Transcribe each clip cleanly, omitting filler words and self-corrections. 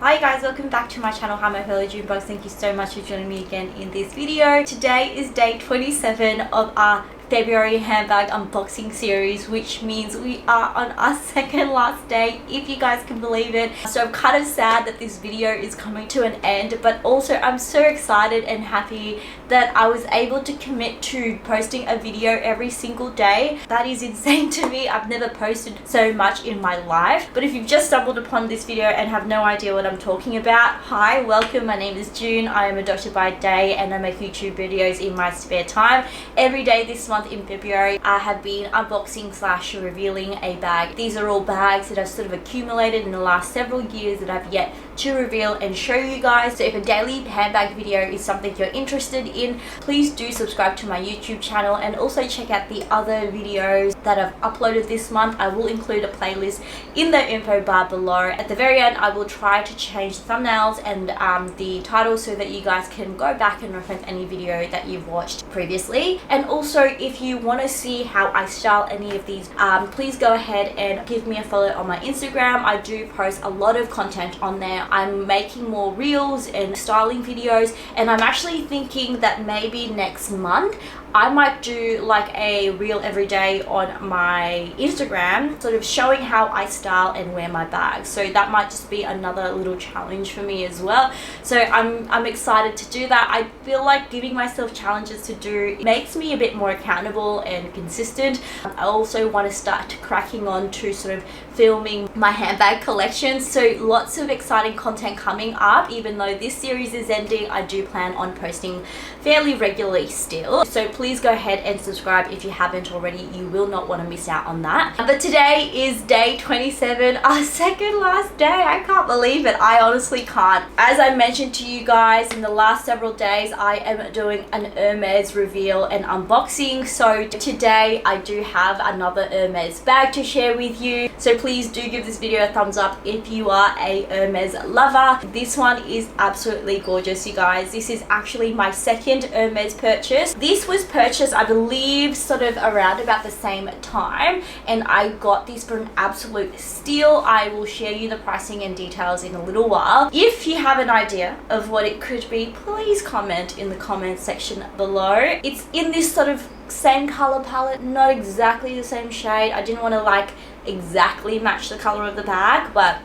Hi guys, welcome back to my channel. Hi, my fellow June bugs. Thank you so much for joining me again in this video. Today is day 27 of our February handbag unboxing series, which means we are on our second last day, if you guys can believe it. So I'm kind of sad that this video is coming to an end, but also I'm so excited and happy that I was able to commit to posting a video every single day. That is insane to me. I've never posted so much in my life. But if you've just stumbled upon this video and have no idea what I'm talking about, hi, welcome. My name is June. I am a doctor by day and I make YouTube videos in my spare time. Every day this month in February, I have been unboxing slash revealing a bag. These are all bags that I've sort of accumulated in the last several years that I've yet to reveal and show you guys. So if a daily handbag video is something you're interested in, please do subscribe to my YouTube channel and also check out the other videos that I've uploaded this month. I will include a playlist in the info bar below. At the very end, I will try to change the thumbnails and the titles so that you guys can go back and reference any video that you've watched previously. And also, if you want to see how I style any of these, please go ahead and give me a follow on my Instagram. I do post a lot of content on there. I'm making more reels and styling videos, and I'm actually thinking that maybe next month I might do like a reel every day on my Instagram, sort of showing how I style and wear my bags. So that might just be another little challenge for me as well. So I'm excited to do that. I feel like giving myself challenges to do makes me a bit more accountable and consistent. I also want to start cracking on to sort of filming my handbag collection. So lots of exciting content coming up. Even though this series is ending, I do plan on posting fairly regularly still. So please go ahead and subscribe if you haven't already. You will not want to miss out on that. But today is day 27, our second last day. I can't believe it. I honestly can't. As I mentioned to you guys in the last several days, I am doing an Hermes reveal and unboxing. So today I do have another Hermes bag to share with you. So please do give this video a thumbs up if you are a Hermes lover. This one is absolutely gorgeous, you guys. This is actually my second Hermes purchase. This was purchased, I believe, sort of around about the same time, and I got this for an absolute steal. I will share you the pricing and details in a little while. If you have an idea of what it could be, please comment in the comment section below. It's in this sort of same color palette, not exactly the same shade. I didn't want to like exactly match the color of the bag, but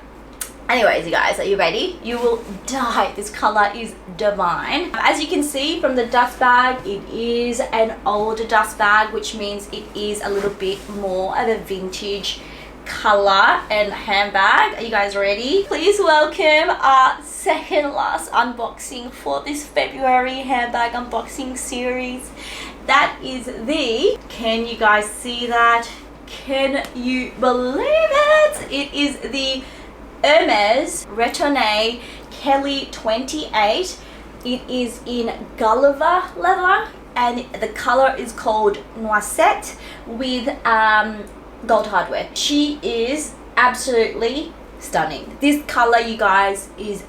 anyways, you guys, are you ready? You will die. This color is divine. As you can see from the dust bag, it is an older dust bag, which means it is a little bit more of a vintage color and handbag. Are you guys ready? Please welcome our second last unboxing for this February handbag unboxing series. That is the, can you guys see that? Can you believe it? It is the Hermes Retourné Kelly 28. It is in Gulliver leather and the color is called Noisette with gold hardware. She is absolutely stunning. This color, you guys, is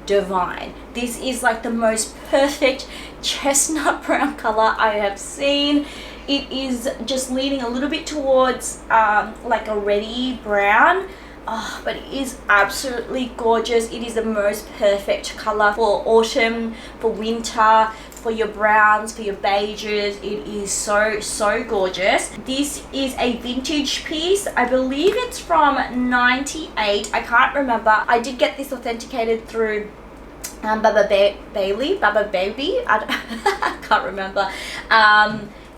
divine. This is like the most perfect chestnut brown color I have seen. It is just leaning a little bit towards like a reddy brown. Oh, but it is absolutely gorgeous. It is the most perfect color for autumn, for winter, for your browns, for your beiges. It is so gorgeous. This is a vintage piece. I believe it's from 98. I can't remember. I did get this authenticated through Baba Baby. I can't remember.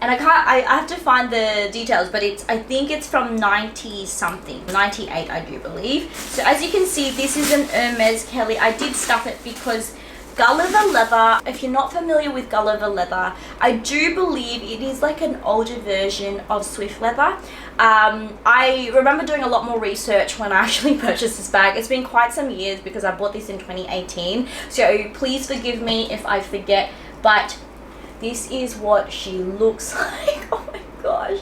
And I have to find the details, but I think it's from 90 something, 98 I do believe. So as you can see, this is an Hermes Kelly. I did stuff it because Gulliver leather, if you're not familiar with Gulliver leather, I do believe it is like an older version of Swift leather. I remember doing a lot more research when I actually purchased this bag. It's been quite some years because I bought this in 2018. So please forgive me if I forget, but this is what she looks like. Oh my gosh,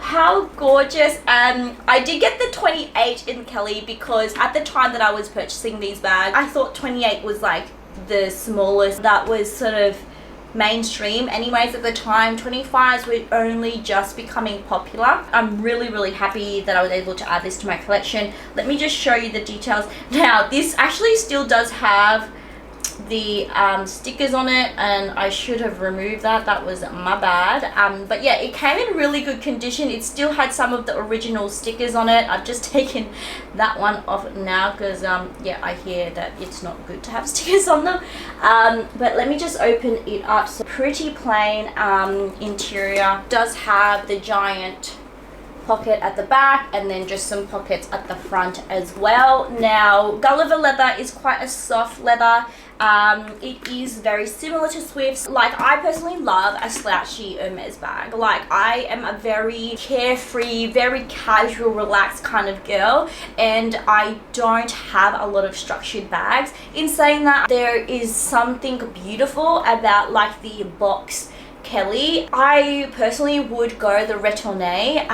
how gorgeous. I did get the 28 in Kelly because at the time that I was purchasing these bags, I thought 28 was like the smallest that was sort of mainstream anyways at the time. 25s were only just becoming popular. I'm really happy that I was able to add this to my collection. Let me just show you the details. Now this actually still does have the stickers on it, and I should have removed that was my bad. But yeah, it came in really good condition. It still had some of the original stickers on it. I've just taken that one off now because yeah, I hear that it's not good to have stickers on them. But let me just open it up. So pretty plain interior. Does have the giant pocket at the back and then just some pockets at the front as well. Now Gulliver leather is quite a soft leather. It is very similar to Swift's. Like, I personally love a slouchy Hermes bag. Like, I am a very carefree, very casual, relaxed kind of girl, and I don't have a lot of structured bags. In saying that, there is something beautiful about like the box Kelly. I personally would go the retourné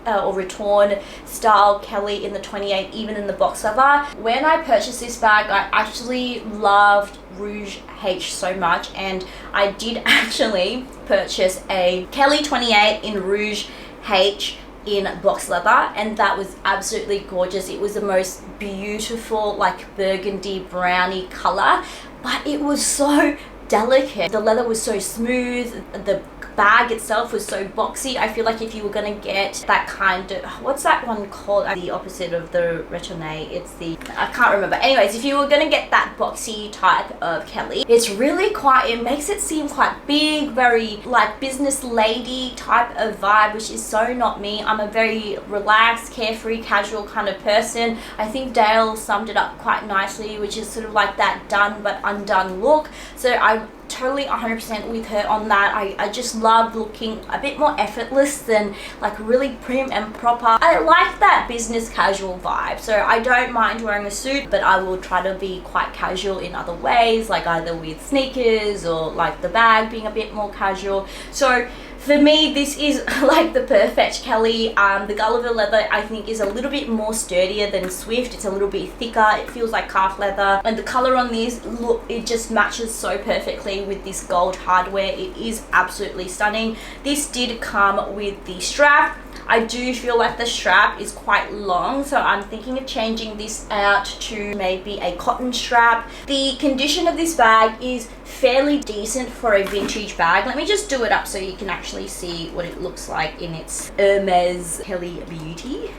or retorn style Kelly in the 28, even in the box leather. When I purchased this bag, I actually loved Rouge H so much, and I did actually purchase a Kelly 28 in Rouge H in box leather, and that was absolutely gorgeous. It was the most beautiful like burgundy brownie color, but it was so delicate. The leather was so smooth, the bag itself was so boxy. I feel like if you were gonna get that kind of, what's that one called, the opposite of the retourné, it's the, I can't remember. Anyways, if you were gonna get that boxy type of Kelly, it's really quite, it makes it seem quite big, very like business lady type of vibe, which is so not me. I'm a very relaxed, carefree, casual kind of person. I think Dale summed it up quite nicely, which is sort of like that done but undone look. So I'm totally 100% with her on that. I just love looking a bit more effortless than like really prim and proper. I like that business casual vibe, so I don't mind wearing a suit, but I will try to be quite casual in other ways, like either with sneakers or like the bag being a bit more casual. So for me, this is like the perfect Kelly. The Gulliver leather I think is a little bit more sturdier than Swift. It's a little bit thicker. It feels like calf leather, and the color on this, look, it just matches so perfectly with this gold hardware. It is absolutely stunning. This did come with the strap. I do feel like the strap is quite long, so I'm thinking of changing this out to maybe a cotton strap. The condition of this bag is fairly decent for a vintage bag. Let me just do it up so you can actually see what it looks like in its Hermes Kelly Beauty.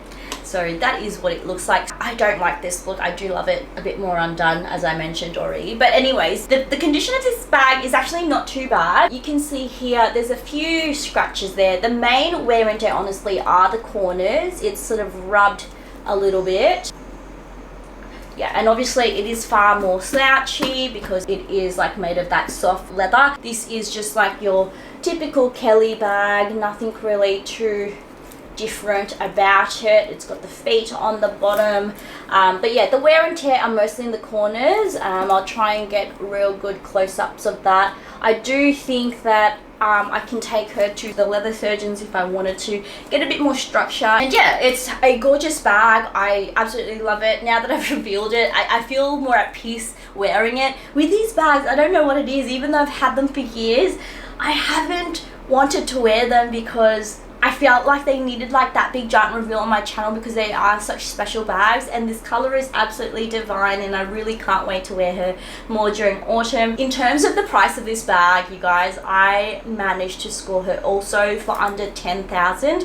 So that is what it looks like. I don't like this look. I do love it a bit more undone, as I mentioned already. But anyways, the condition of this bag is actually not too bad. You can see here, there's a few scratches there. The main wear and tear, honestly, are the corners. It's sort of rubbed a little bit. Yeah, and obviously it is far more slouchy because it is like made of that soft leather. This is just like your typical Kelly bag, nothing really too different about it. It's got the feet on the bottom, but yeah, the wear and tear are mostly in the corners. I'll try and get real good close-ups of that. I do think that I can take her to the leather surgeons if I wanted to get a bit more structure. And yeah, it's a gorgeous bag. I absolutely love it. Now that I've revealed it, I feel more at peace wearing it. With these bags, I don't know what it is, even though I've had them for years, I haven't wanted to wear them because I felt like they needed like that big giant reveal on my channel because they are such special bags, and this color is absolutely divine, and I really can't wait to wear her more during autumn. In terms of the price of this bag, you guys, I managed to score her also for under 10,000,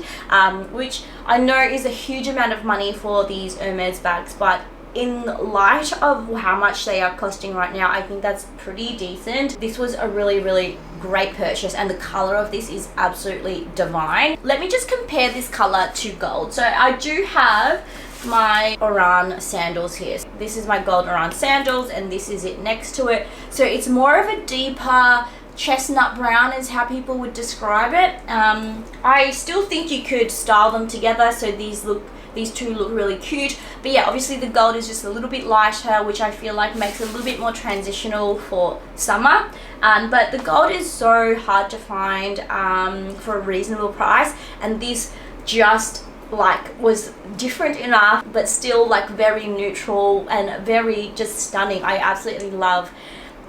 which I know is a huge amount of money for these Hermes bags, but in light of how much they are costing right now, I think that's pretty decent. This was a really great purchase, and the color of this is absolutely divine. Let me just compare this color to gold. So I do have my Oran sandals here. This is my gold Oran sandals, and this is it next to it. So it's more of a deeper chestnut brown is how people would describe it. I still think you could style them together, so these two look really cute, but yeah, obviously the gold is just a little bit lighter, which I feel like makes it a little bit more transitional for summer. But the gold is so hard to find for a reasonable price, and this just like was different enough but still like very neutral and very just stunning. I absolutely love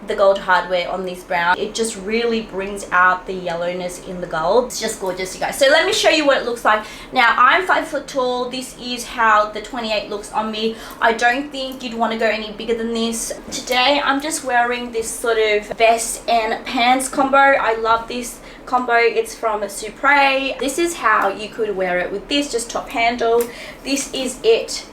the gold hardware on this brown. It just really brings out the yellowness in the gold. It's just gorgeous, you guys. So let me show you what it looks like. Now, I'm 5 foot tall. This is how the 28 looks on me. I don't think you'd want to go any bigger than this. Today I'm just wearing this sort of vest and pants combo. I love this combo. It's from Supre. This is how you could wear it with this, just top handle. This is it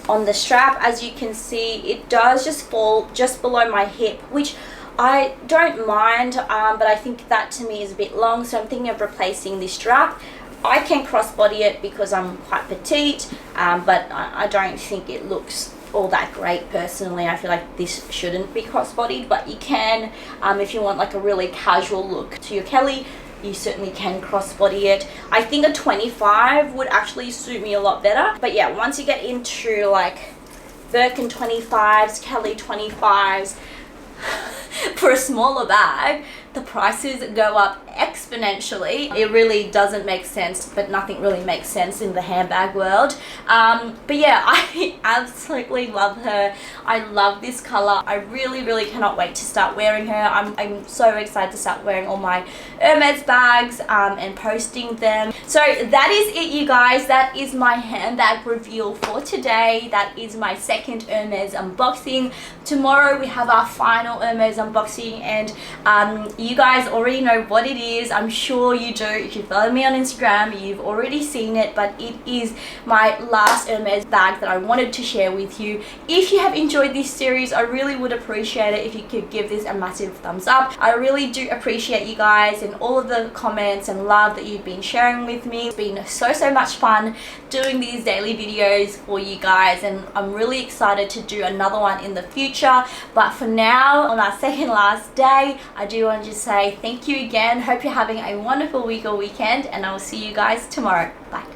on the strap. As you can see, it does just fall just below my hip, which I don't mind, but I think that to me is a bit long, so I'm thinking of replacing this strap. I can crossbody it because I'm quite petite, but I don't think it looks all that great personally. I feel like this shouldn't be crossbodied, but you can, if you want like a really casual look to your Kelly, you certainly can crossbody it. I think a 25 would actually suit me a lot better. But yeah, once you get into like Birkin 25s, Kelly 25s, for a smaller bag, the prices go up exponentially. It really doesn't make sense, but nothing really makes sense in the handbag world. But yeah, I absolutely love her. I love this color. I really cannot wait to start wearing her. I'm so excited to start wearing all my Hermes bags and posting them. So that is it, you guys. That is my handbag reveal for today. That is my second Hermes unboxing. Tomorrow we have our final Hermes unboxing, and you guys already know what it is. I'm sure you do. If you follow me on Instagram, you've already seen it, but it is my last Hermes bag that I wanted to share with you. If you have enjoyed this series, I really would appreciate it if you could give this a massive thumbs up. I really do appreciate you guys and all of the comments and love that you've been sharing with me. It's been so much fun doing these daily videos for you guys, and I'm really excited to do another one in the future. But for now, on our second last day, I do want to just say thank you again. Hope you're having a wonderful week or weekend, and I will see you guys tomorrow. Bye.